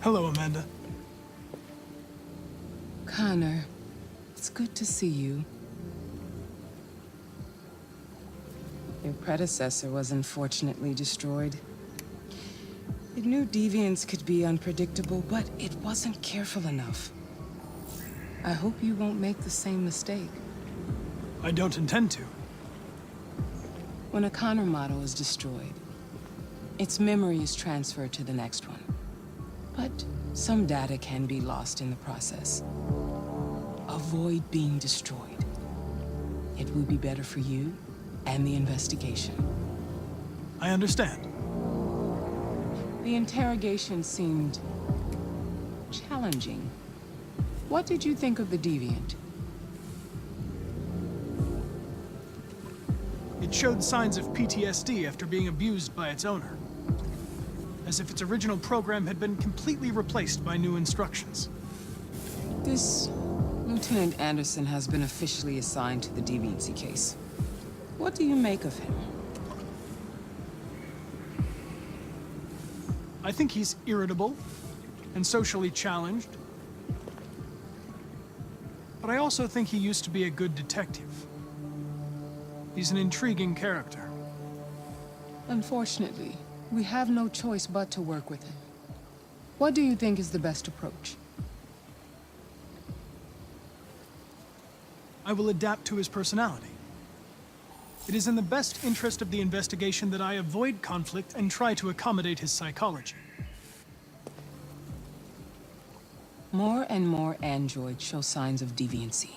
Hello, Amanda. Connor, it's good to see you. Your predecessor was unfortunately destroyed. It knew deviants could be unpredictable, but it wasn't careful enough. I hope you won't make the same mistake. I don't intend to. When a Connor model is destroyed, its memory is transferred to the next one. But some data can be lost in the process. Avoid being destroyed. It will be better for you and the investigation. I understand. The interrogation seemed challenging. What did you think of the deviant? It showed signs of PTSD after being abused by its owner. As if its original program had been completely replaced by new instructions. This Lieutenant Anderson has been officially assigned to the deviancy case. What do you make of him? I think he's irritable and socially challenged. But I also think he used to be a good detective. He's an intriguing character. Unfortunately, we have no choice but to work with him. What do you think is the best approach? I will adapt to his personality. It is in the best interest of the investigation that I avoid conflict and try to accommodate his psychology. More and more androids show signs of deviancy.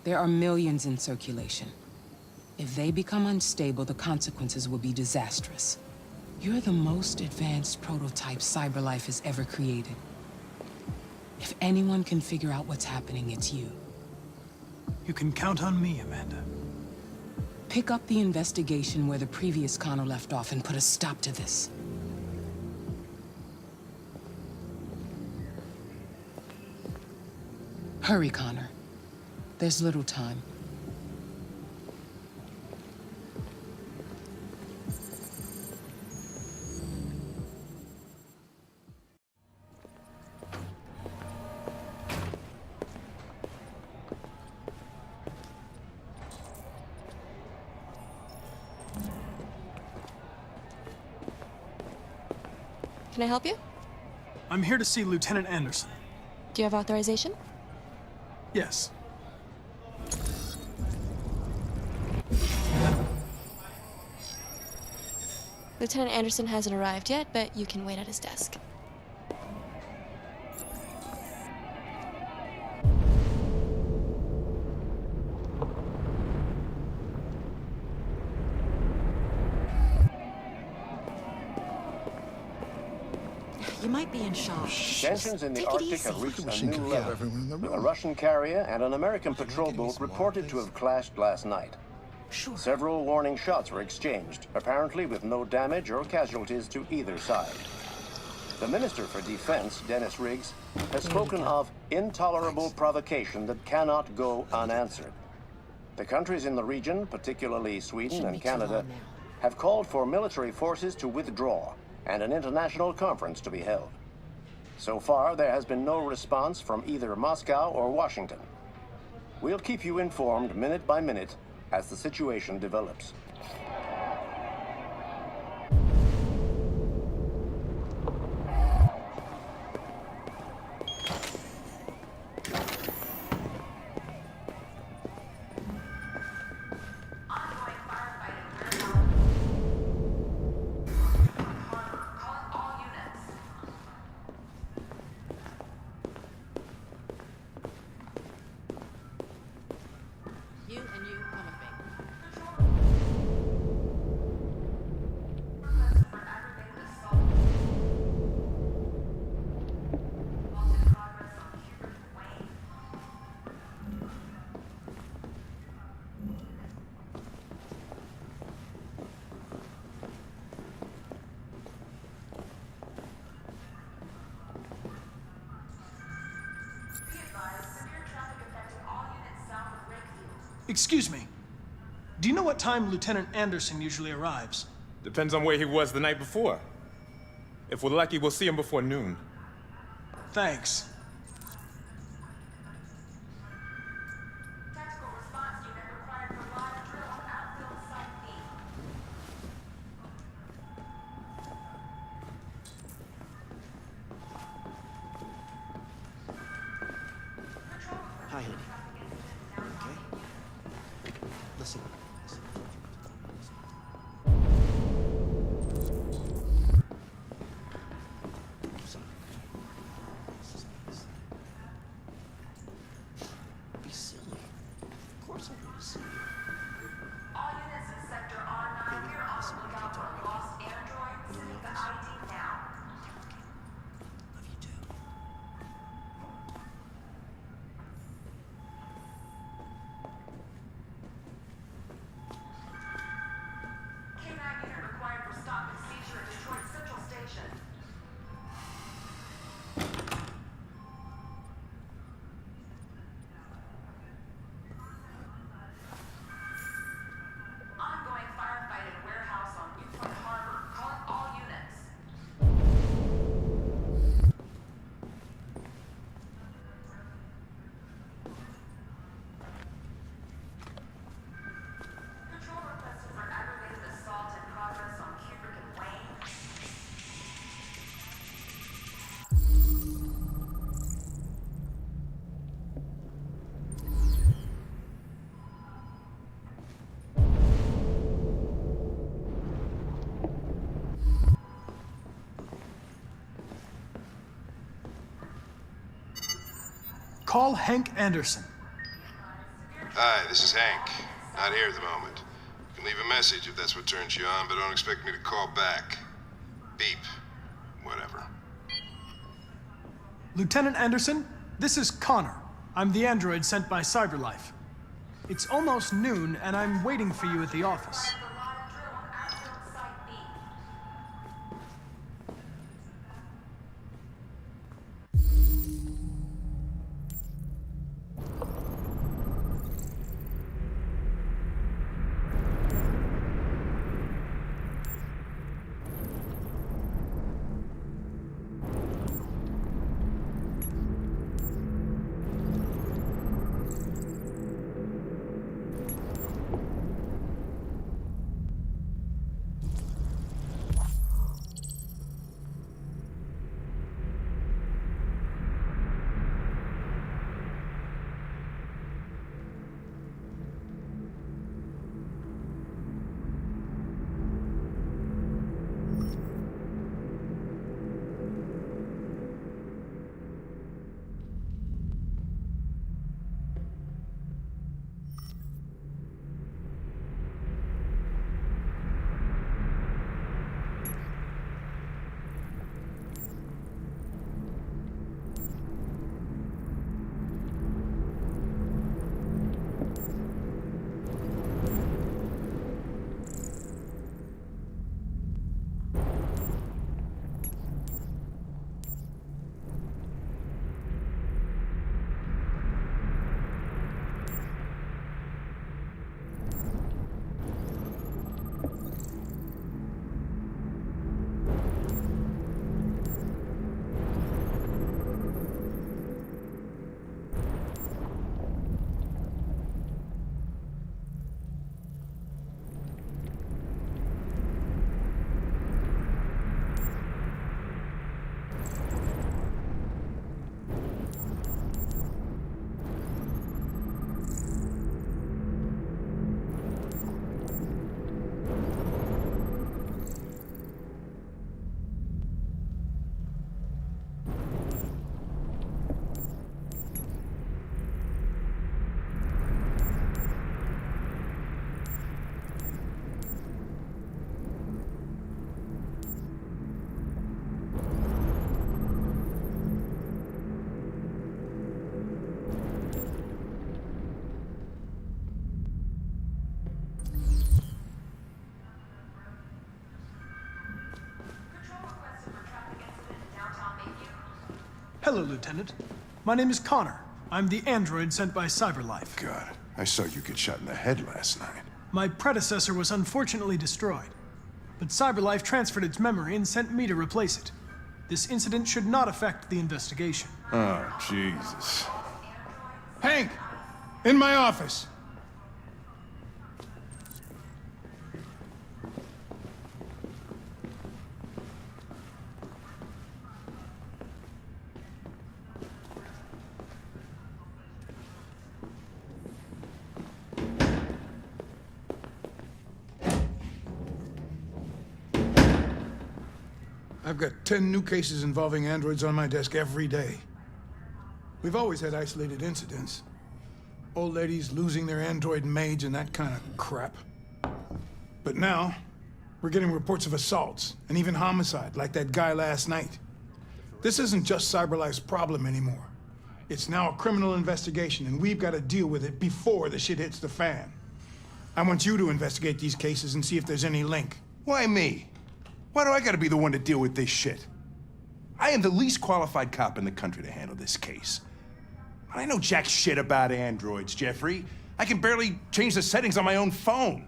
There are millions in circulation. If they become unstable, the consequences will be disastrous. You're the most advanced prototype cyberlife has ever created. If anyone can figure out what's happening, it's you. You can count on me, Amanda. Pick up the investigation where the previous Connor left off and put a stop to this. Hurry, Connor. There's little time. Can I help you? I'm here to see Lieutenant Anderson. Do you have authorization? Yes. Lieutenant Anderson hasn't arrived yet, but you can wait at his desk. You might be in shock. Tensions in the Take it Arctic easy. have reached a Wishing new could have level. everyone in the With a room. Russian carrier and an American patrol boat reported to have clashed last night. Sure. Several warning shots were exchanged, apparently with no damage or casualties to either side. The Minister for Defense, Dennis Riggs, has spoken of intolerable provocation that cannot go unanswered. The countries in the region, particularly Sweden Shouldn't and be too Canada, loud now. have called for military forces to withdraw and an international conference to be held. So far, there has been no response from either Moscow or Washington. We'll keep you informed minute by minute as the situation develops. You and you come with me. Excuse me. Do you know what time Lieutenant Anderson usually arrives? Depends on where he was the night before. If we're lucky, we'll see him before noon. Thanks. Tactical response unit required for live drill on outfield site B. Hi, honey. Okay? Listen. I'm sorry. Be silly. Of course I want to see you. All units in Sector R9, we're on the lookout for a lost android. Sending the ID now. Love you too. K9 unit required for stop and seizure at Detroit Central Station. Ongoing firefight at a warehouse on Newport Harbor. Calling all units. Patrol requested for aggravated assault in progress on Kubrick and Wayne. Call Hank Anderson. Hi, this is Hank. Not here at the moment. You can leave a message if that's what turns you on, but don't expect me to call back. Beep. Whatever. Lieutenant Anderson, this is Connor. I'm the android sent by CyberLife. It's almost noon, and I'm waiting for you at the office. For live drill on outfield site B. Hello, Lieutenant. My name is Connor. I'm the android sent by CyberLife. God, I saw you get shot in the head last night. My predecessor was unfortunately destroyed, but CyberLife transferred its memory and sent me to replace it. This incident should not affect the investigation. Oh, Jesus. Hank! In my office! I've got 10 new cases involving androids on my desk every day. We've always had isolated incidents. Old ladies losing their android maids and that kind of crap. But now, we're getting reports of assaults and even homicide, like that guy last night. This isn't just CyberLife's problem anymore. It's now a criminal investigation, and we've got to deal with it before the shit hits the fan. I want you to investigate these cases and see if there's any link. Why me? Why do I gotta be the one to deal with this shit? I am the least qualified cop in the country to handle this case. I know jack shit about androids, Jeffrey. I can barely change the settings on my own phone.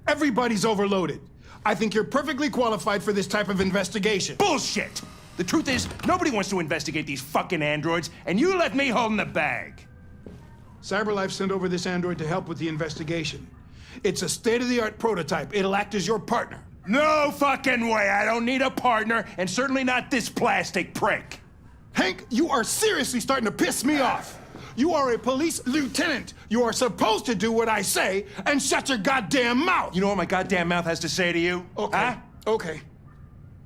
Everybody's overloaded. I think you're perfectly qualified for this type of investigation. Bullshit! The truth is, nobody wants to investigate these fucking androids, and you left me holding the bag. CyberLife sent over this android to help with the investigation. It's a state-of-the-art prototype. It'll act as your partner. No fucking way! I don't need a partner, and certainly not this plastic prick. Hank, you are seriously starting to piss me off. You are a police lieutenant. You are supposed to do what I say and shut your goddamn mouth. You know what my goddamn mouth has to say to you? Okay, Huh? okay.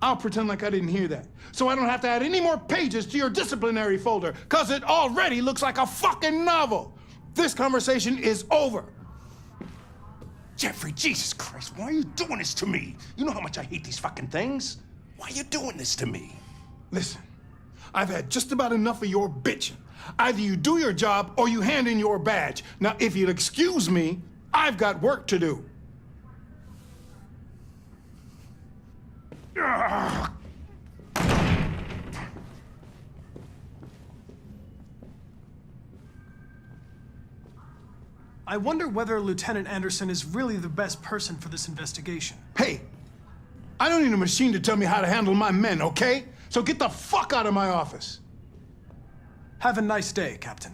I'll pretend like I didn't hear that, so I don't have to add any more pages to your disciplinary folder, because it already looks like a fucking novel. This conversation is over. Jeffrey, Jesus Christ, why are you doing this to me? You know how much I hate these fucking things. Why are you doing this to me? Listen, I've had just about enough of your bitching. Either you do your job or you hand in your badge. Now, if you'll excuse me, I've got work to do. Ugh. I wonder whether Lieutenant Anderson is really the best person for this investigation. Hey, I don't need a machine to tell me how to handle my men, okay? So get the fuck out of my office. Have a nice day, Captain.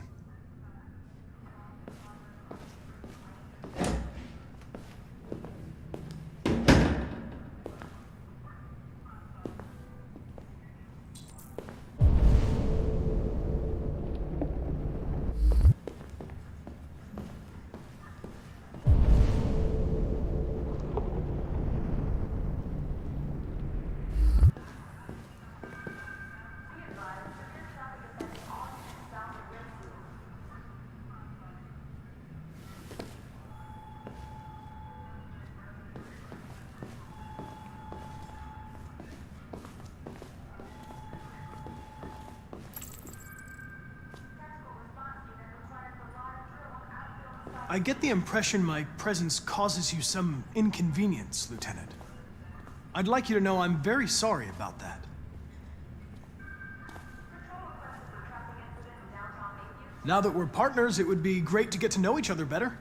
I get the impression my presence causes you some inconvenience, Lieutenant. I'd like you to know I'm very sorry about that. Now that we're partners, it would be great to get to know each other better.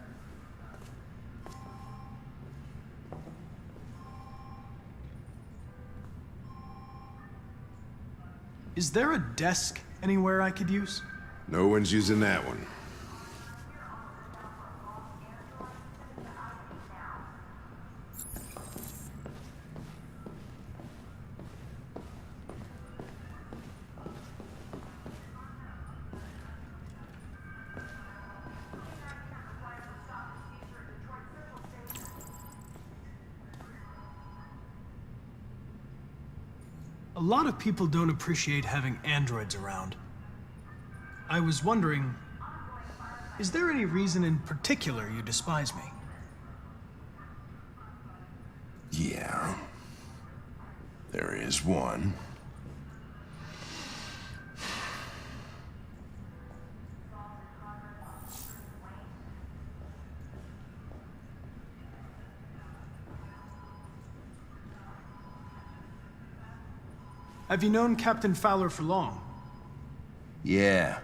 Is there a desk anywhere I could use? No one's using that one. A lot of people don't appreciate having androids around. I was wondering, is there any reason in particular you despise me? Yeah. There is one. Have you known Captain Fowler for long? Yeah.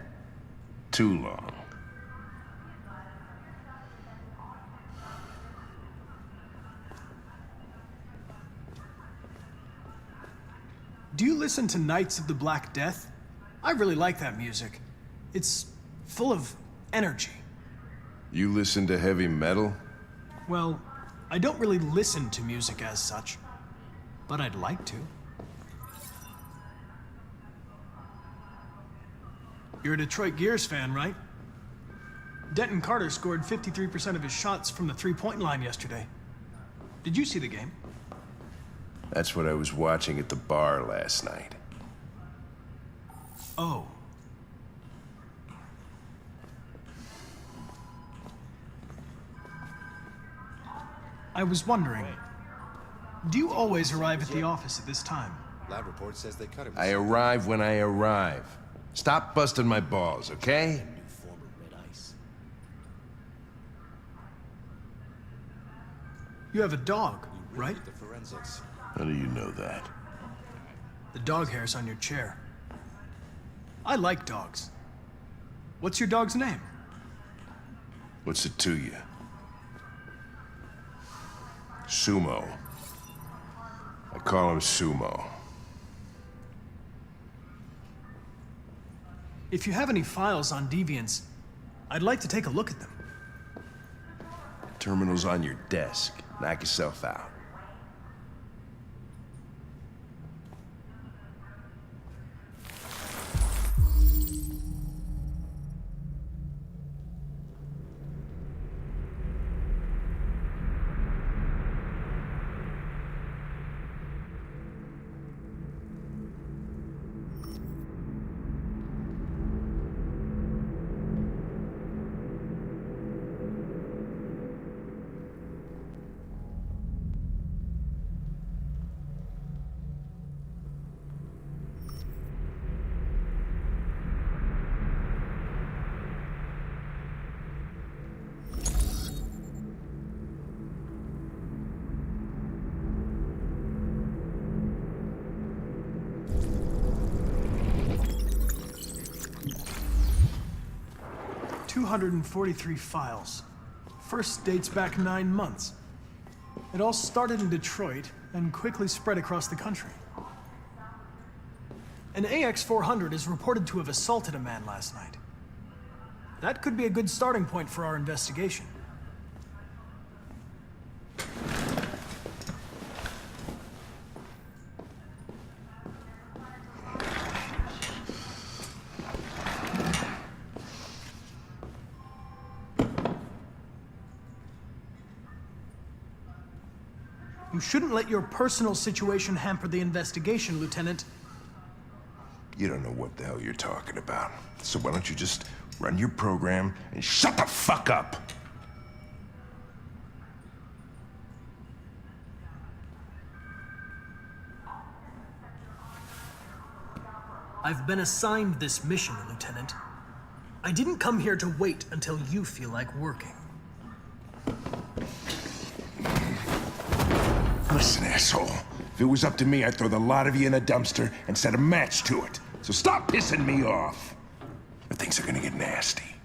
Too long. Do you listen to Knights of the Black Death? I really like that music. It's full of energy. You listen to heavy metal? Well, I don't really listen to music as such, but I'd like to. You're a Detroit Gears fan, right? Denton Carter scored 53% of his shots from the three-point line yesterday. Did you see the game? That's what I was watching at the bar last night. Oh. I was wondering, do you always arrive at the office at this time? Lab report says they cut him. I arrive when I arrive. Stop busting my balls, okay? New form of red ice. You have a dog, You right? did the forensics. How do you know that? The dog hair's on your chair. I like dogs. What's your dog's name? What's it to you? Sumo. I call him Sumo. If you have any files on Deviants, I'd like to take a look at them. Terminal's on your desk. Knock yourself out. $243 files. First dates back 9 months. It all started in Detroit and quickly spread across the country. An AX-400 is reported to have assaulted a man last night. That could be a good starting point for our investigation. You shouldn't let your personal situation hamper the investigation, Lieutenant. You don't know what the hell you're talking about. So why don't you just run your program and shut the fuck up? I've been assigned this mission, Lieutenant. I didn't come here to wait until you feel like working. Listen, asshole. If it was up to me, I'd throw the lot of you in a dumpster and set a match to it. So stop pissing me off. Or things are gonna get nasty.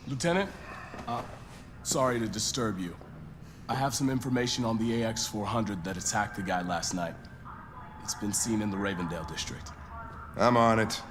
Lieutenant, sorry to disturb you. I have some information on the AX-400 that attacked the guy last night. It's been seen in the Ravendale district. I'm on it.